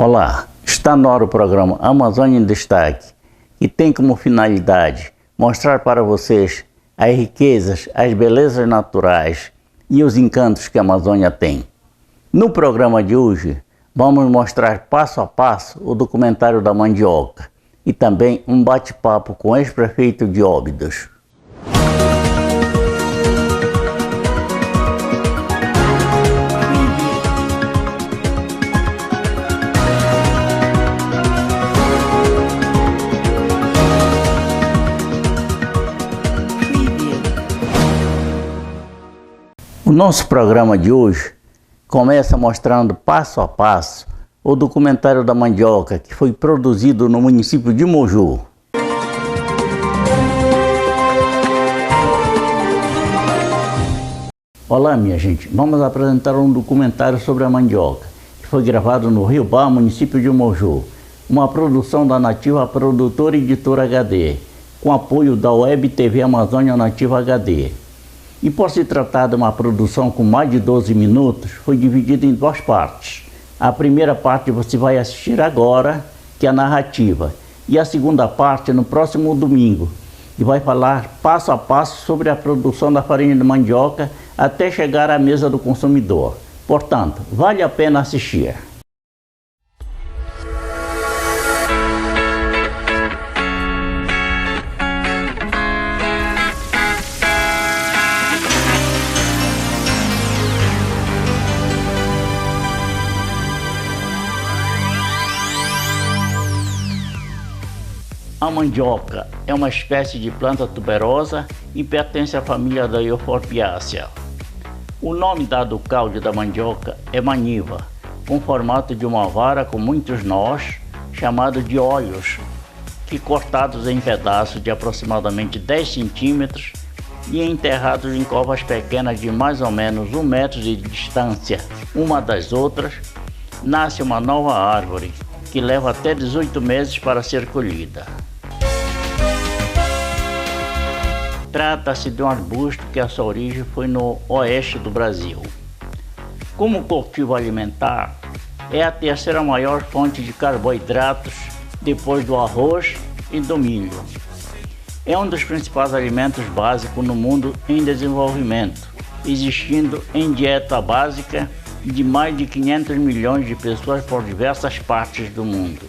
Olá, está no ar o programa Amazônia em Destaque, que tem como finalidade mostrar para vocês as riquezas, as belezas naturais e os encantos que a Amazônia tem. No programa de hoje, vamos mostrar passo a passo o documentário da mandioca e também um bate-papo com o ex-prefeito de Óbidos. O nosso programa de hoje começa mostrando passo a passo o documentário da mandioca que foi produzido no município de Moju. Olá, minha gente, vamos apresentar um documentário sobre a mandioca que foi gravado no Rio Bar, município de Moju, uma produção da Nativa Produtora e Editora HD, com apoio da Web TV Amazônia Nativa HD. E por se tratar de uma produção com mais de 12 minutos, foi dividida em duas partes. A primeira parte você vai assistir agora, que é a narrativa, e a segunda parte no próximo domingo, que vai falar passo a passo sobre a produção da farinha de mandioca até chegar à mesa do consumidor. Portanto, vale a pena assistir. A mandioca é uma espécie de planta tuberosa e pertence à família da Euphorbiaceae. O nome dado ao caule da mandioca é maniva, com formato de uma vara com muitos nós, chamado de olhos, que cortados em pedaços de aproximadamente 10 centímetros e enterrados em covas pequenas de mais ou menos 1 metro de distância uma das outras, nasce uma nova árvore, que leva até 18 meses para ser colhida. Trata-se de um arbusto que a sua origem foi no oeste do Brasil. Como cultivo alimentar, é a terceira maior fonte de carboidratos depois do arroz e do milho. É um dos principais alimentos básicos no mundo em desenvolvimento, existindo em dieta básica de mais de 500 milhões de pessoas por diversas partes do mundo.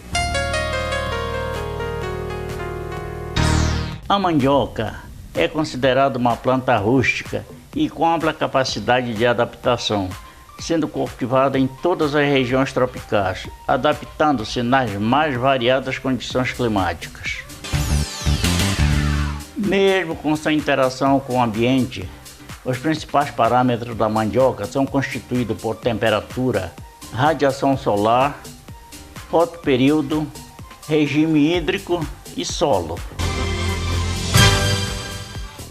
A mandioca é considerada uma planta rústica e com ampla capacidade de adaptação, sendo cultivada em todas as regiões tropicais, adaptando-se nas mais variadas condições climáticas. Mesmo com sua interação com o ambiente, os principais parâmetros da mandioca são constituídos por temperatura, radiação solar, fotoperíodo, regime hídrico e solo.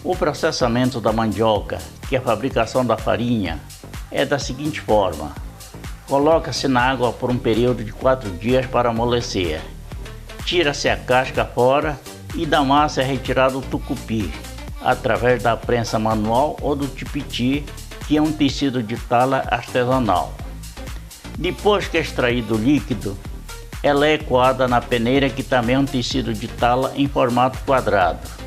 O processamento da mandioca, que é a fabricação da farinha, é da seguinte forma: coloca-se na água por um período de 4 dias para amolecer, tira-se a casca fora e da massa é retirado o tucupi, através da prensa manual ou do tipiti, que é um tecido de tala artesanal. Depois que é extraído o líquido, ela é coada na peneira, que também é um tecido de tala em formato quadrado,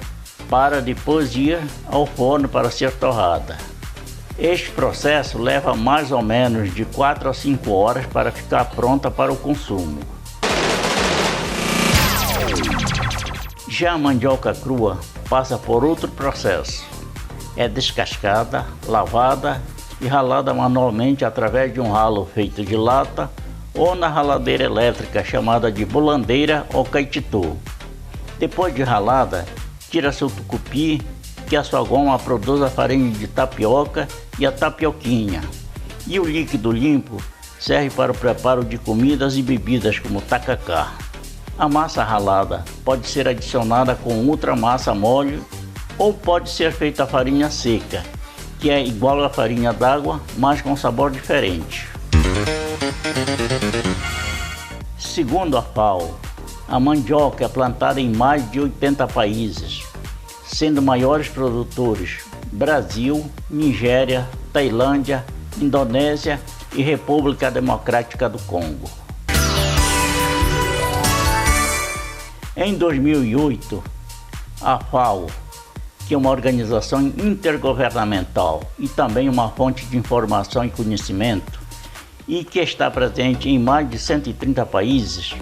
para depois ir ao forno para ser torrada. Este processo leva mais ou menos de 4 a 5 horas para ficar pronta para o consumo. Já a mandioca crua passa por outro processo. É descascada, lavada e ralada manualmente através de um ralo feito de lata ou na raladeira elétrica chamada de bulandeira ou caititu. Depois de ralada, tira-se o tucupi, que a sua goma produz a farinha de tapioca e a tapioquinha. E o líquido limpo serve para o preparo de comidas e bebidas como tacacá. A massa ralada pode ser adicionada com ultramassa mole ou pode ser feita a farinha seca, que é igual à farinha d'água, mas com sabor diferente. Segundo a FAO, a mandioca é plantada em mais de 80 países, sendo maiores produtores Brasil, Nigéria, Tailândia, Indonésia e República Democrática do Congo. Em 2008, a FAO, que é uma organização intergovernamental e também uma fonte de informação e conhecimento, e que está presente em mais de 130 países,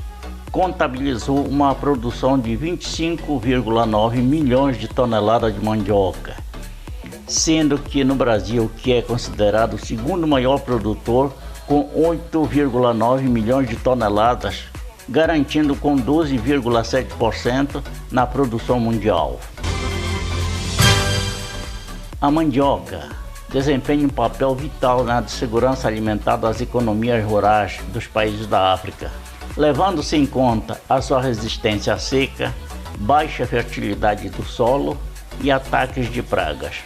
contabilizou uma produção de 25,9 milhões de toneladas de mandioca, sendo que no Brasil, que é considerado o segundo maior produtor, com 8,9 milhões de toneladas, garantindo com 12,7% na produção mundial. A mandioca desempenha um papel vital na segurança alimentar das economias rurais dos países da África, levando-se em conta a sua resistência à seca, baixa fertilidade do solo e ataques de pragas.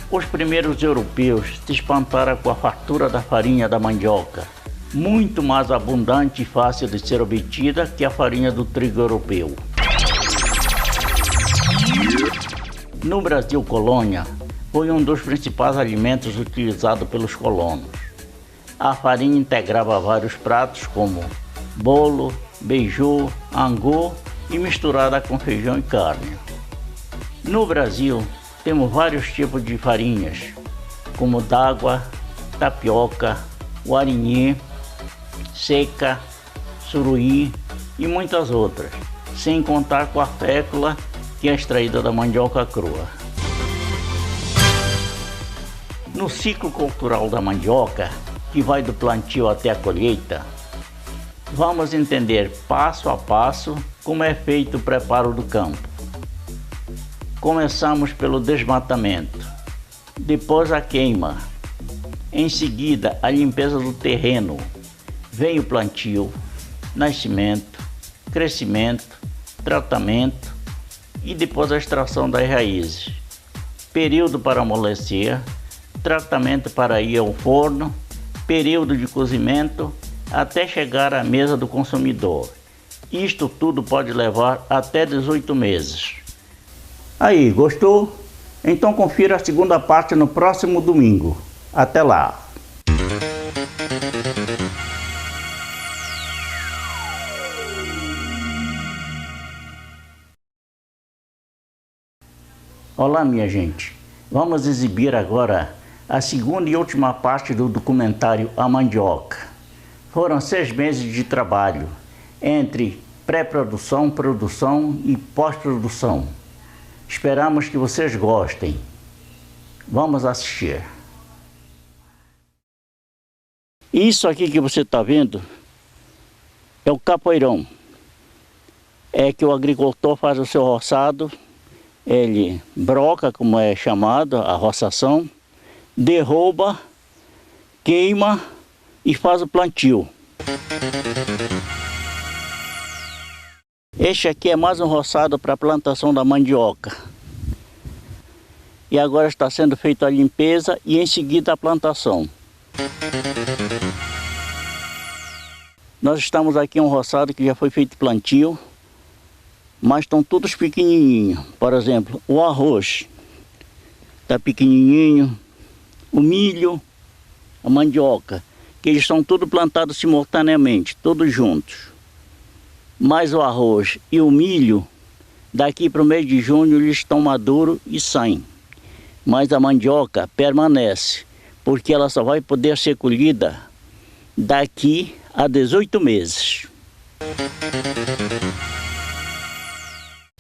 Os primeiros europeus se espantaram com a fartura da farinha da mandioca, muito mais abundante e fácil de ser obtida que a farinha do trigo europeu. No Brasil colônia, foi um dos principais alimentos utilizados pelos colonos. A farinha integrava vários pratos como bolo, beiju, angu e misturada com feijão e carne. No Brasil, temos vários tipos de farinhas, como d'água, tapioca, guarinhê, seca, suruí e muitas outras, sem contar com a fécula, que é extraída da mandioca crua. No ciclo cultural da mandioca, que vai do plantio até a colheita, vamos entender passo a passo como é feito o preparo do campo. Começamos pelo desmatamento, depois a queima, em seguida a limpeza do terreno, vem o plantio, nascimento, crescimento, tratamento e depois a extração das raízes, período para amolecer, tratamento para ir ao forno, período de cozimento até chegar à mesa do consumidor. Isto tudo pode levar até 18 meses. Aí, gostou? Então confira a segunda parte no próximo domingo. Até lá! Olá, minha gente. Vamos exibir agora a segunda e última parte do documentário A Mandioca. Foram 6 meses de trabalho entre pré-produção, produção e pós-produção. Esperamos que vocês gostem. Vamos assistir. Isso aqui que você está vendo é o capoeirão. É que o agricultor faz o seu roçado, ele broca, como é chamado, a roçação, derruba, queima e faz o plantio. Este aqui é mais um roçado para a plantação da mandioca. E agora está sendo feita a limpeza e em seguida a plantação. Nós estamos aqui em um roçado que já foi feito plantio, mas estão todos pequenininhos. Por exemplo, o arroz está pequenininho, o milho, a mandioca, que eles são todos plantados simultaneamente, todos juntos. Mas o arroz e o milho, daqui para o mês de junho, eles estão maduros e saem. Mas a mandioca permanece, porque ela só vai poder ser colhida daqui a 18 meses.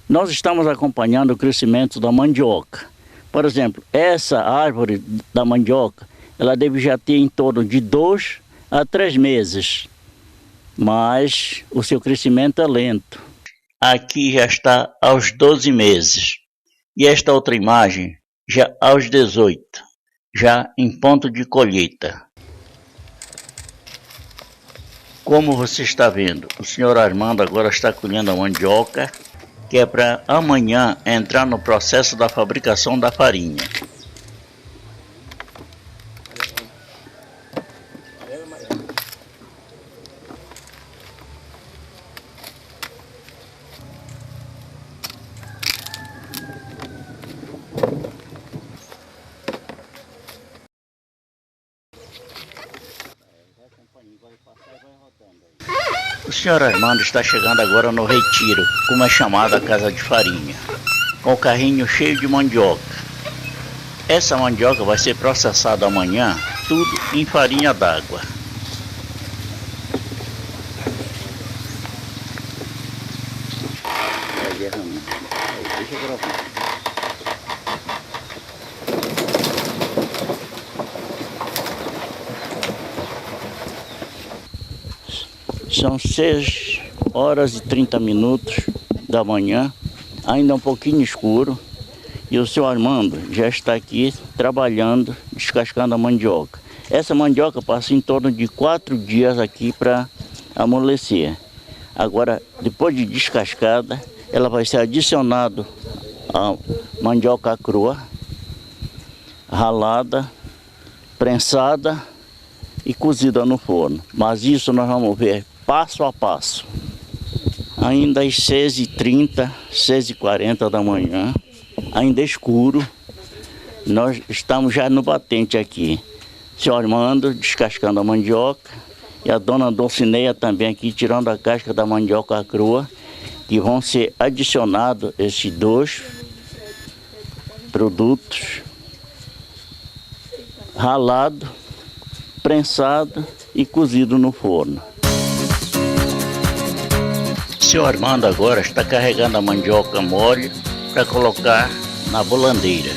Nós estamos acompanhando o crescimento da mandioca. Por exemplo, essa árvore da mandioca, ela deve já ter em torno de 2 a 3 meses. Mas o seu crescimento é lento. Aqui já está aos 12 meses. E esta outra imagem já aos 18, já em ponto de colheita. Como você está vendo, o senhor Armando agora está colhendo a mandioca, que é para amanhã entrar no processo da fabricação da farinha. O senhor Armando está chegando agora no Retiro, como é chamada a casa de farinha, com o carrinho cheio de mandioca. Essa mandioca vai ser processada amanhã, tudo em farinha d'água. Deixa eu gravar. São 6h30 da manhã, ainda um pouquinho escuro, e o seu Armando já está aqui trabalhando, descascando a mandioca. Essa mandioca passa em torno de 4 dias aqui para amolecer. Agora, depois de descascada, ela vai ser adicionada a mandioca crua, ralada, prensada e cozida no forno. Mas isso nós vamos ver passo a passo. Ainda às 6h30, 6h40 da manhã, ainda escuro, nós estamos já no batente aqui. Seu Armando descascando a mandioca e a dona Dulcineia também aqui tirando a casca da mandioca crua, que vão ser adicionados esses 2 produtos, ralado, prensado e cozido no forno. Seu Armando agora está carregando a mandioca mole para colocar na bolandeira.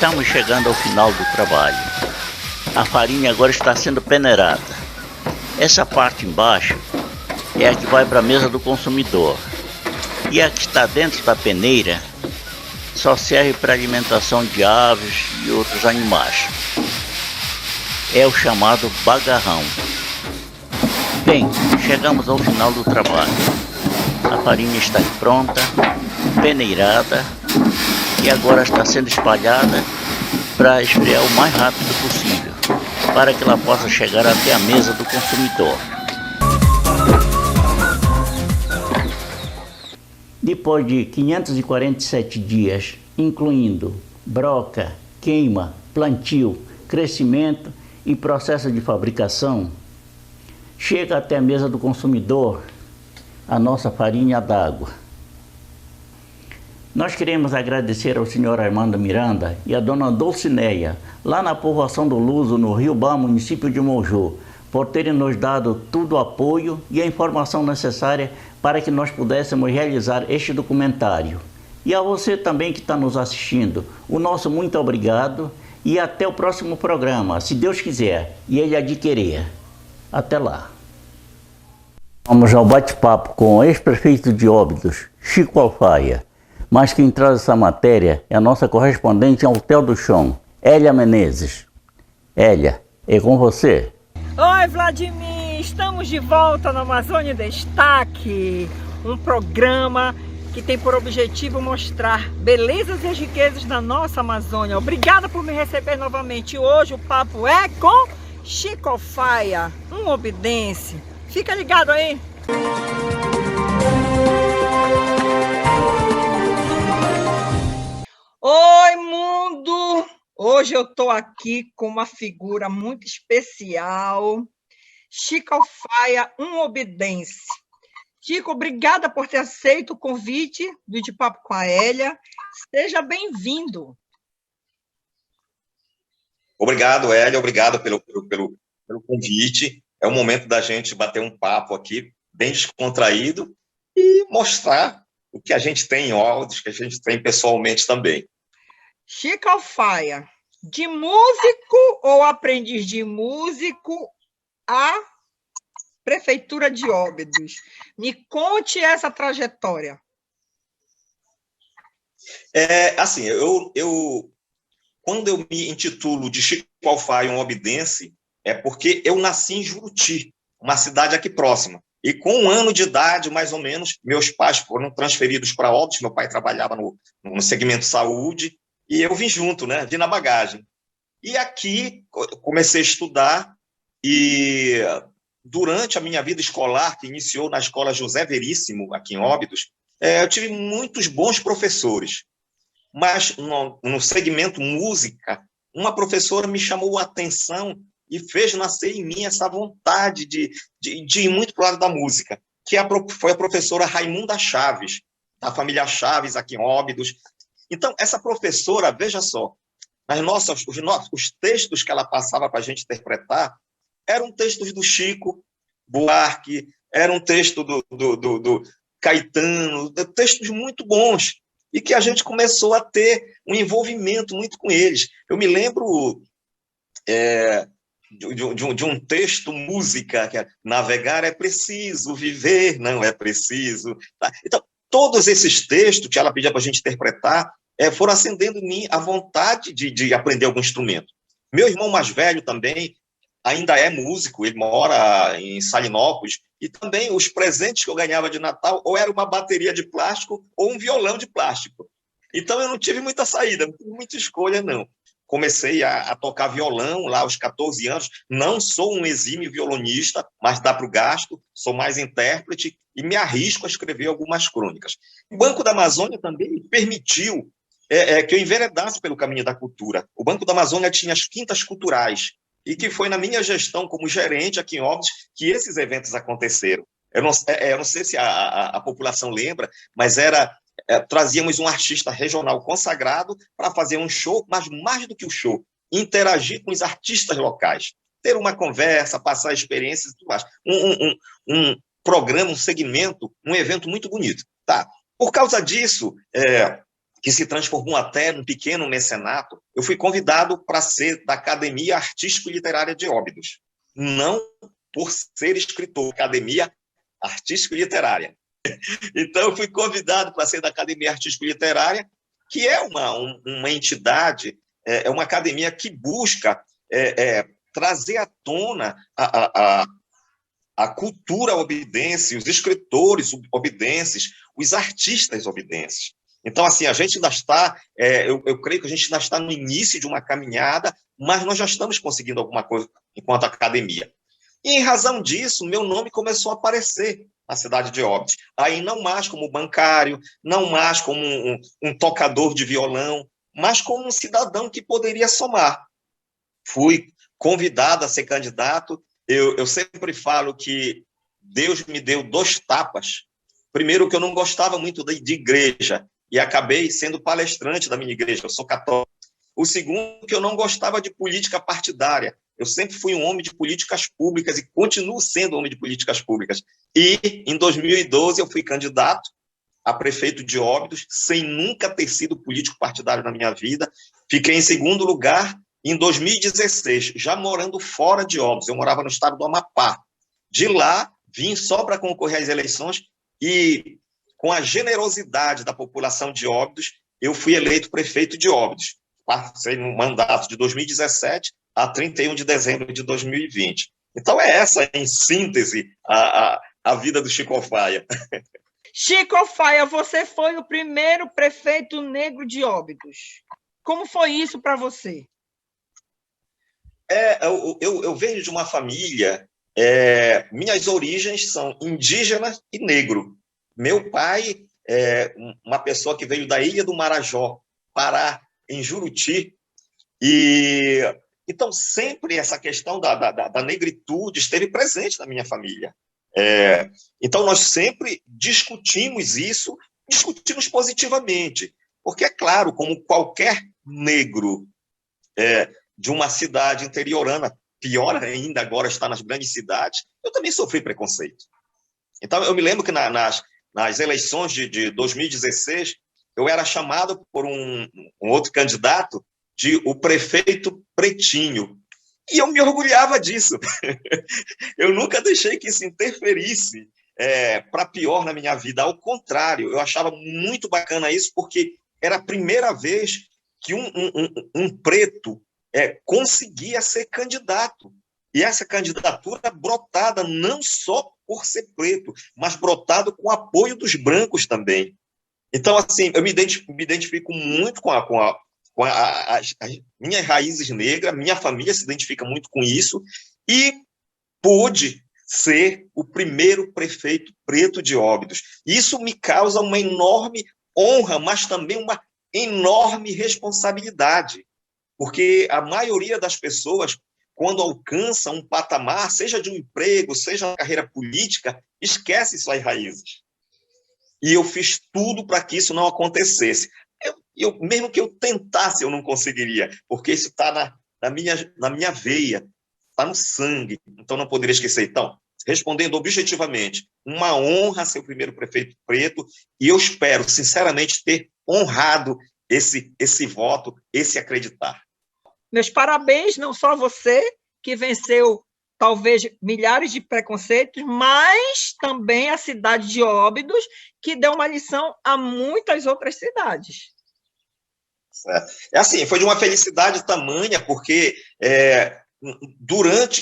Estamos chegando ao final do trabalho. A farinha agora está sendo peneirada. Essa parte embaixo é a que vai para a mesa do consumidor. E a que está dentro da peneira só serve para alimentação de aves e outros animais. É o chamado bagarrão. Bem, chegamos ao final do trabalho. A farinha está pronta, peneirada e agora está sendo espalhada para esfriar o mais rápido possível, para que ela possa chegar até a mesa do consumidor. Depois de 547 dias, incluindo broca, queima, plantio, crescimento e processo de fabricação, chega até a mesa do consumidor a nossa farinha d'água. Nós queremos agradecer ao senhor Armando Miranda e à dona Dulcineia, lá na povoação do Luso, no Rio Bar, município de Moju, por terem nos dado todo o apoio e a informação necessária para que nós pudéssemos realizar este documentário. E a você também que está nos assistindo, o nosso muito obrigado e até o próximo programa, se Deus quiser e Ele adquirir. Até lá. Vamos ao bate-papo com o ex-prefeito de Óbidos, Chico Alfaia. Mas quem traz essa matéria é a nossa correspondente ao Hotel do Chão, Hélia Menezes. Hélia, é com você. Oi, Vladimir! Estamos de volta no Amazônia em Destaque, um programa que tem por objetivo mostrar belezas e riquezas da nossa Amazônia. Obrigada por me receber novamente. Hoje o papo é com Chico Alfaia, um obidense. Fica ligado aí! Oi, mundo! Hoje eu estou aqui com uma figura muito especial, Chico Alfaia, um obidense. Chico, obrigada por ter aceito o convite do De Papo com a Hélia. Seja bem-vindo. Obrigado, Hélia, obrigado pelo convite. É o momento da gente bater um papo aqui, bem descontraído, e mostrar o que a gente tem em Óbidos, que a gente tem pessoalmente também. Chico Alfaia, de músico ou aprendiz de músico a Prefeitura de Óbidos. Me conte essa trajetória. Assim, quando eu me intitulo de Chico Alfaia, um obidense, é porque eu nasci em Juruti, uma cidade aqui próxima. E com 1 ano de idade, mais ou menos, meus pais foram transferidos para Óbidos. Meu pai trabalhava no segmento saúde, e eu vim junto, né? Vim na bagagem. E aqui comecei a estudar, e durante a minha vida escolar, que iniciou na Escola José Veríssimo, aqui em Óbidos, eu tive muitos bons professores. Mas no segmento música, uma professora me chamou a atenção e fez nascer em mim essa vontade de ir muito para o lado da música, que foi a professora Raimunda Chaves, da família Chaves, aqui em Óbidos. Então, essa professora, veja só, os textos que ela passava para a gente interpretar eram textos do Chico Buarque, eram textos do Caetano, textos muito bons, e que a gente começou a ter um envolvimento muito com eles. Eu me lembro de um texto, música, que é: navegar é preciso, viver não é preciso. Tá? Então, todos esses textos que ela pedia para a gente interpretar foram acendendo em mim a vontade de aprender algum instrumento. Meu irmão mais velho também ainda é músico, ele mora em Salinópolis, e também os presentes que eu ganhava de Natal ou era uma bateria de plástico ou um violão de plástico. Então eu não tive muita saída, não tive muita escolha, não. Comecei a tocar violão lá aos 14 anos, não sou um exímio violonista, mas dá para o gasto, sou mais intérprete e me arrisco a escrever algumas crônicas. O Banco da Amazônia também permitiu que eu enveredasse pelo caminho da cultura. O Banco da Amazônia tinha as quintas culturais, e que foi na minha gestão como gerente aqui em Óbidos que esses eventos aconteceram. Eu não sei se a população lembra, mas trazíamos um artista regional consagrado para fazer um show, mas mais do que o show, interagir com os artistas locais, ter uma conversa, passar experiências e tudo mais. Um programa, um segmento, um evento muito bonito. Tá? Por causa disso, que se transformou até num pequeno mecenato, eu fui convidado para ser da Academia Artístico-Literária de Óbidos. Não por ser escritor, Academia Artístico-Literária. Então, eu fui convidado para ser da Academia Artístico-Literária, que é uma entidade, é uma academia que busca trazer à tona a cultura obidense, os escritores obidenses, os artistas obidenses. Então, assim, a gente ainda está, eu creio que a gente ainda está no início de uma caminhada, mas nós já estamos conseguindo alguma coisa enquanto academia. E, em razão disso, meu nome começou a aparecer na cidade de Óbidos. Aí, não mais como bancário, não mais como um tocador de violão, mas como um cidadão que poderia somar. Fui convidado a ser candidato. Eu sempre falo que Deus me deu 2 tapas. Primeiro, que eu não gostava muito de igreja, e acabei sendo palestrante da minha igreja, eu sou católico. O segundo, que eu não gostava de política partidária. Eu sempre fui um homem de políticas públicas e continuo sendo homem de políticas públicas. E, em 2012, eu fui candidato a prefeito de Óbidos, sem nunca ter sido político partidário na minha vida. Fiquei em segundo lugar em 2016, já morando fora de Óbidos. Eu morava no estado do Amapá. De lá, vim só para concorrer às eleições e, com a generosidade da população de Óbidos, eu fui eleito prefeito de Óbidos. Passei no mandato de 2017 a 31 de dezembro de 2020. Então, é essa, em síntese, a vida do Chico Faia. Chico Faia, você foi o primeiro prefeito negro de Óbidos. Como foi isso para você? Eu venho de uma família, minhas origens são indígena e negro. Meu pai é uma pessoa que veio da Ilha do Marajó, Pará, em Juruti, e então sempre essa questão da negritude esteve presente na minha família. Então nós sempre discutimos isso, discutimos positivamente, porque é claro, como qualquer negro de uma cidade interiorana, pior ainda agora está nas grandes cidades, eu também sofri preconceito. Então eu me lembro que nas eleições de 2016, eu era chamado por um outro candidato de o prefeito pretinho. E eu me orgulhava disso. Eu nunca deixei que isso interferisse para pior na minha vida. Ao contrário, eu achava muito bacana isso, porque era a primeira vez que um preto conseguia ser candidato. E essa candidatura brotada não só por ser preto, mas brotado com o apoio dos brancos também. Então, assim, eu me identifico muito com as minhas raízes negras, minha família se identifica muito com isso, e pude ser o primeiro prefeito preto de Óbidos. Isso me causa uma enorme honra, mas também uma enorme responsabilidade, porque a maioria das pessoas, quando alcança um patamar, seja de um emprego, seja uma carreira política, esquece suas raízes. E eu fiz tudo para que isso não acontecesse. Mesmo que eu tentasse, eu não conseguiria, porque isso está na minha veia, está no sangue, então não poderia esquecer. Então, respondendo objetivamente, uma honra ser o primeiro prefeito preto, e eu espero, sinceramente, ter honrado esse voto, esse acreditar. Meus parabéns, não só a você, que venceu talvez milhares de preconceitos, mas também a cidade de Óbidos, que deu uma lição a muitas outras cidades. Assim, foi de uma felicidade tamanha, porque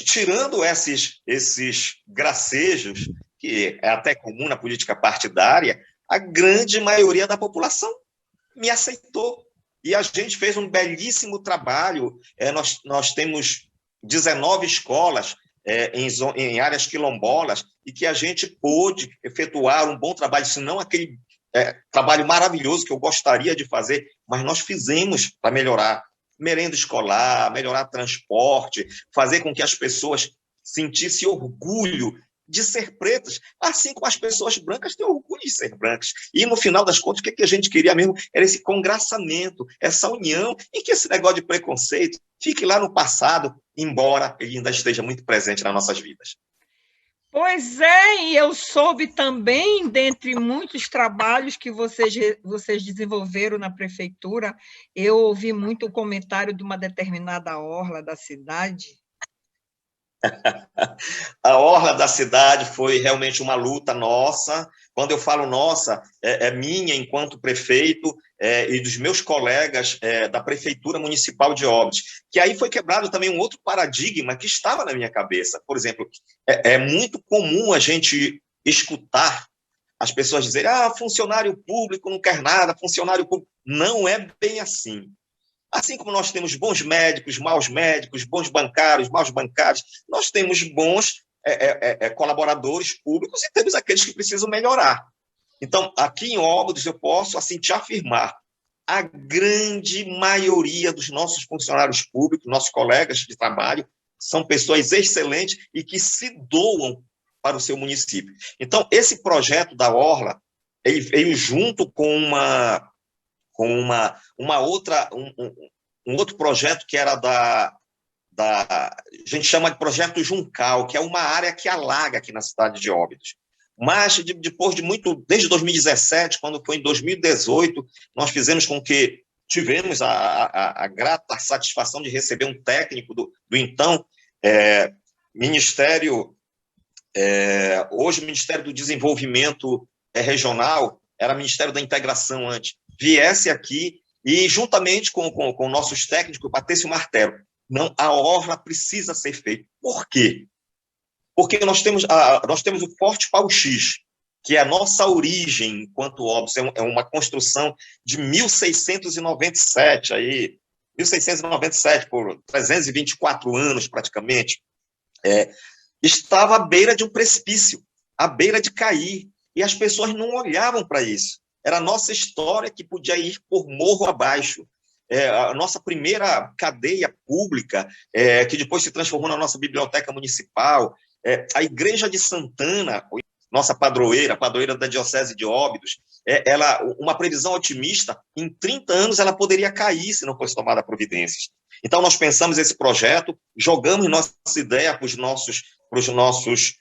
tirando esses gracejos, que é até comum na política partidária, a grande maioria da população me aceitou. E a gente fez um belíssimo trabalho. Nós temos 19 escolas em áreas quilombolas, e que a gente pôde efetuar um bom trabalho, se não aquele trabalho maravilhoso que eu gostaria de fazer, mas nós fizemos para melhorar merenda escolar, melhorar transporte, fazer com que as pessoas sentissem orgulho de ser pretas, assim como as pessoas brancas têm orgulho de ser brancas. E, no final das contas, o que a gente queria mesmo era esse congraçamento, essa união, e que esse negócio de preconceito fique lá no passado, embora ele ainda esteja muito presente nas nossas vidas. Pois é, e eu soube também, dentre muitos trabalhos que vocês desenvolveram na prefeitura, eu ouvi muito o comentário de uma determinada orla da cidade. A orla da cidade foi realmente uma luta nossa. Quando eu falo nossa, é minha enquanto prefeito e dos meus colegas da Prefeitura Municipal de Óbidos, que aí foi quebrado também um outro paradigma que estava na minha cabeça. Por exemplo, é muito comum a gente escutar as pessoas dizerem funcionário público não quer nada, funcionário público... Não é bem assim. Assim como nós temos bons médicos, bons bancários, maus bancários, nós temos bons colaboradores públicos e temos aqueles que precisam melhorar. Então, aqui em Óbidos, eu posso assim, te afirmar, a grande maioria dos nossos funcionários públicos, nossos colegas de trabalho, são pessoas excelentes e que se doam para o seu município. Então, esse projeto da Orla, ele veio junto com uma outra, um outro projeto que era a gente chama de projeto Juncal, que é uma área que alaga aqui na cidade de Óbidos. Mas, depois de desde 2017, quando foi em 2018, nós fizemos com que tivemos a grata satisfação de receber um técnico do então Ministério, hoje Ministério do Desenvolvimento Regional, era Ministério da Integração antes, viesse aqui e, juntamente com nossos técnicos, batesse o martelo. Não, a orla precisa ser feita. Por quê? Porque nós temos o Forte Pau X, que é a nossa origem enquanto Óbidos, é uma construção de 1697, 1697, por 324 anos praticamente, estava à beira de um precipício, à beira de cair, e as pessoas não olhavam para isso. Era a nossa história que podia ir por morro abaixo. A nossa primeira cadeia pública, que depois se transformou na nossa biblioteca municipal, a Igreja de Santana, nossa padroeira, a padroeira da Diocese de Óbidos, uma previsão otimista, em 30 anos ela poderia cair se não fosse tomada providências. Então, nós pensamos esse projeto, jogamos nossa ideia para os nossos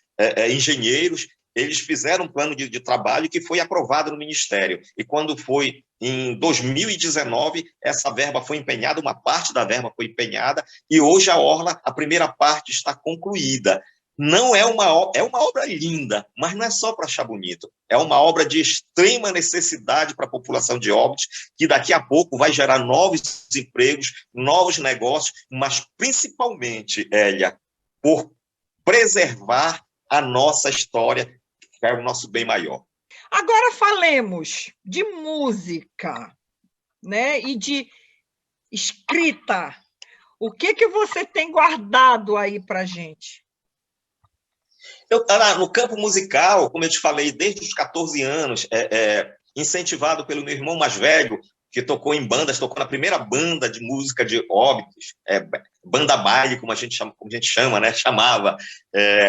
engenheiros, eles fizeram um plano de trabalho que foi aprovado no Ministério. E quando foi em 2019, essa verba foi empenhada, uma parte da verba foi empenhada, e hoje a orla, a primeira parte está concluída. Não é uma obra linda, mas não é só para achar bonito. É uma obra de extrema necessidade para a população de Óbidos, que daqui a pouco vai gerar novos empregos, novos negócios, mas principalmente, Hélia, por preservar a nossa história, que é o nosso bem maior. Agora falemos de música, né, e de escrita. O que você tem guardado aí para a gente? No campo musical, como eu te falei, desde os 14 anos, incentivado pelo meu irmão mais velho, que tocou em bandas, tocou na primeira banda de música de Óbidos, banda baile, como a gente chama, né? Chamava.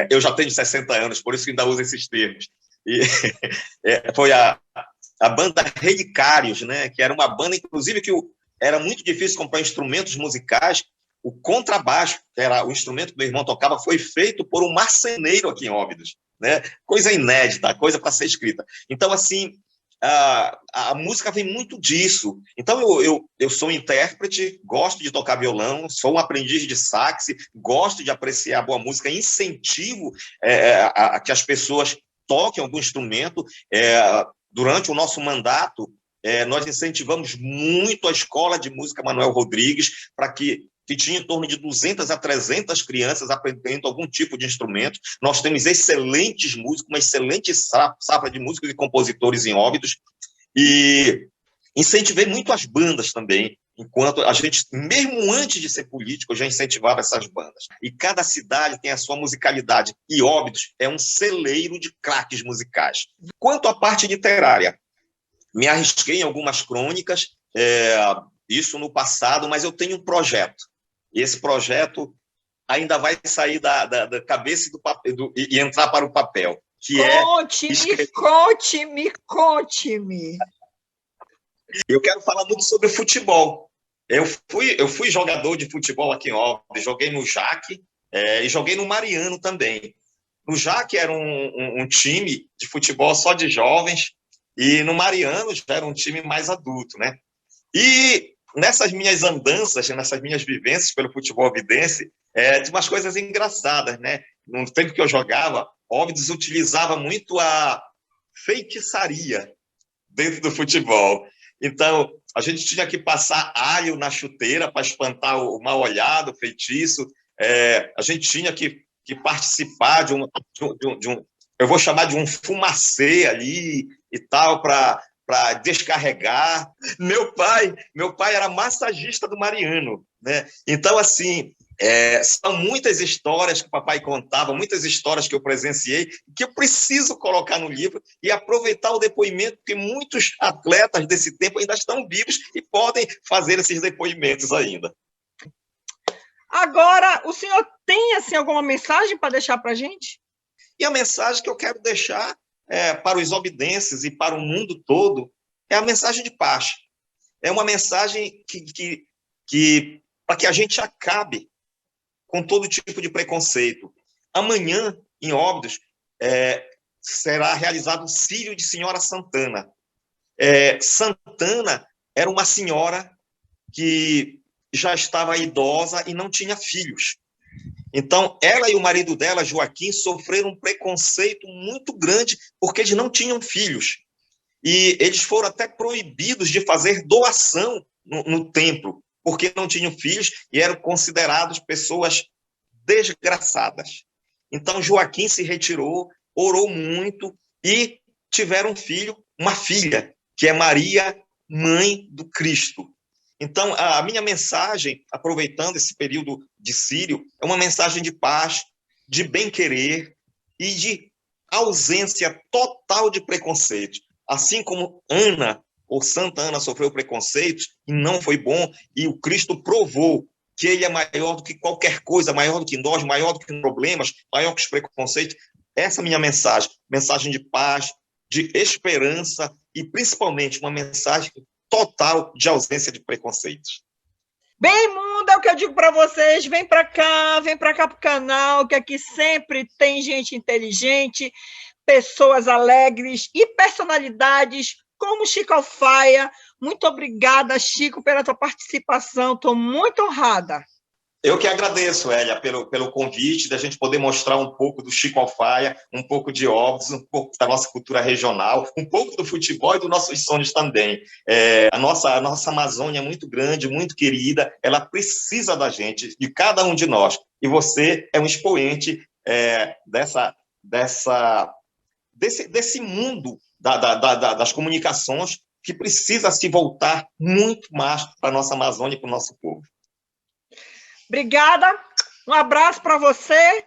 Eu já tenho 60 anos, por isso que ainda uso esses termos. E, foi a banda Relicários, né? Que era uma banda, inclusive, que era muito difícil comprar instrumentos musicais. O contrabaixo, que era o instrumento que meu irmão tocava, foi feito por um marceneiro aqui em Óbidos, né? Coisa inédita, coisa para ser escrita. Então, assim, a música vem muito disso. Então, eu sou intérprete, gosto de tocar violão, sou um aprendiz de sax, gosto de apreciar boa música, incentivo a que as pessoas toquem algum instrumento. Durante o nosso mandato, nós incentivamos muito a Escola de Música Manuel Rodrigues, para que tinha em torno de 200 a 300 crianças aprendendo algum tipo de instrumento. Nós temos excelentes músicos, uma excelente safra de músicos e compositores em Óbidos, e incentivei muito as bandas também, enquanto a gente, mesmo antes de ser político, eu já incentivava essas bandas. E cada cidade tem a sua musicalidade, e Óbidos é um celeiro de craques musicais. Quanto à parte literária, me arrisquei em algumas crônicas, isso no passado, mas eu tenho um projeto. E esse projeto ainda vai sair da cabeça e entrar para o papel. Conte-me. Eu quero falar muito sobre futebol. Eu fui jogador de futebol aqui em Óbidos, joguei no Jaque e joguei no Mariano também. no Jaque era um time de futebol só de jovens, e no Mariano já era um time mais adulto, né? E nessas minhas andanças, nessas minhas vivências pelo futebol ovidense, tinha umas coisas engraçadas, né? No tempo que eu jogava, Óbidos utilizava muito a feitiçaria dentro do futebol. Então, a gente tinha que passar alho na chuteira para espantar o mal-olhado, o feitiço. A gente tinha que participar de um, eu vou chamar de um fumacê ali e tal, para descarregar. Meu pai era massagista do Mariano, né? Então, assim, são muitas histórias que o papai contava, muitas histórias que eu presenciei, que eu preciso colocar no livro e aproveitar o depoimento, porque muitos atletas desse tempo ainda estão vivos e podem fazer esses depoimentos ainda. Agora, o senhor tem assim, alguma mensagem para deixar para a gente? E a mensagem que eu quero deixar para os obidenses e para o mundo todo é a mensagem de paz. É uma mensagem para que a gente acabe com todo tipo de preconceito. Amanhã, em Óbidos, será realizado o Círio de Senhora Santana. Santana era uma senhora que já estava idosa e não tinha filhos. Então, ela e o marido dela, Joaquim, sofreram um preconceito muito grande porque eles não tinham filhos. E eles foram até proibidos de fazer doação no templo, porque não tinham filhos e eram considerados pessoas desgraçadas. Então, Joaquim se retirou, orou muito e tiveram um filho, uma filha, que é Maria, mãe do Cristo. Então, a minha mensagem, aproveitando esse período de Círio, é uma mensagem de paz, de bem-querer e de ausência total de preconceito. Assim como Ana, ou Santa Ana, sofreu preconceitos e não foi bom, e o Cristo provou que ele é maior do que qualquer coisa, maior do que nós, maior do que problemas, maior que os preconceitos. Essa é a minha mensagem de paz, de esperança e, principalmente, uma mensagem total de ausência de preconceitos. Bem, mundo, é o que eu digo para vocês, vem para cá pro canal, que aqui sempre tem gente inteligente, pessoas alegres e personalidades como Chico Alfaia. Muito obrigada, Chico, pela tua participação, estou muito honrada. Eu que agradeço, Hélia, pelo convite, da gente poder mostrar um pouco do Chico Alfaia, um pouco de Óbidos, um pouco da nossa cultura regional, um pouco do futebol e dos nossos sonhos também. A nossa Amazônia é muito grande, muito querida, ela precisa da gente, de cada um de nós. E você é um expoente desse mundo das comunicações que precisa se voltar muito mais para a nossa Amazônia e para o nosso povo. Obrigada, um abraço para você